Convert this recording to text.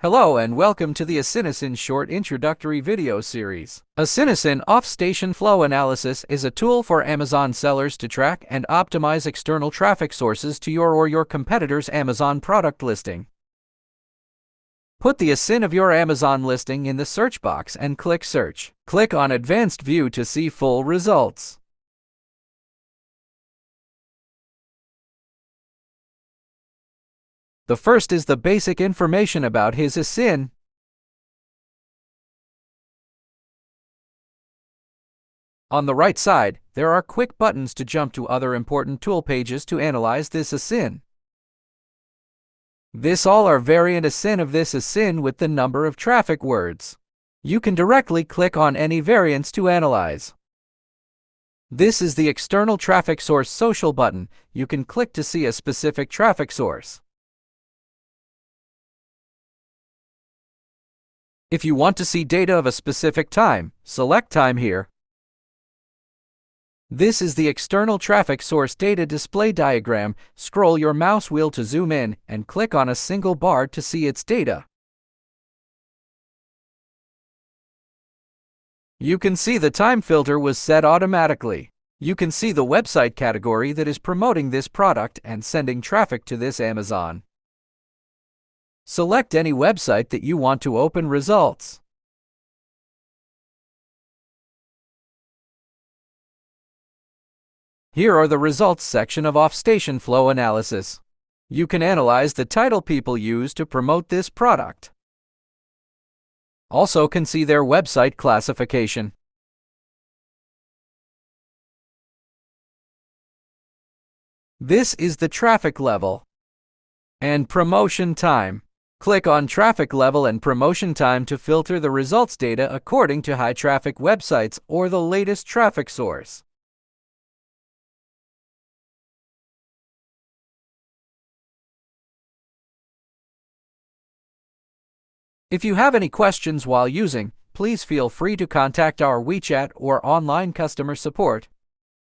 Hello and welcome to the ASINASIN short introductory video series. ASINASIN Off-Station Flow Analysis is a tool for Amazon sellers to track and optimize external traffic sources to your or your competitor's Amazon product listing. Put the ASIN of your Amazon listing in the search box and click Search. Click on Advanced View to see full results. The first is the basic information about his ASIN. On the right side, there are quick buttons to jump to other important tool pages to analyze this ASIN. This all are variant ASIN of this ASIN with the number of traffic words. You can directly click on any variants to analyze. This is the external traffic source social button. You can click to see a specific traffic source. If you want to see data of a specific time, select Time here. This is the external traffic source data display diagram. Scroll your mouse wheel to zoom in and click on a single bar to see its data. You can see the time filter was set automatically. You can see the website category that is promoting this product and sending traffic to this Amazon. Select any website that you want to open results. Here are the results section of off-station flow analysis. You can analyze the title people use to promote this product. Also can see their website classification. This is the traffic level and promotion time. Click on Traffic Level and Promotion Time to filter the results data according to high-traffic websites or the latest traffic source. If you have any questions while using, please feel free to contact our WeChat or online customer support.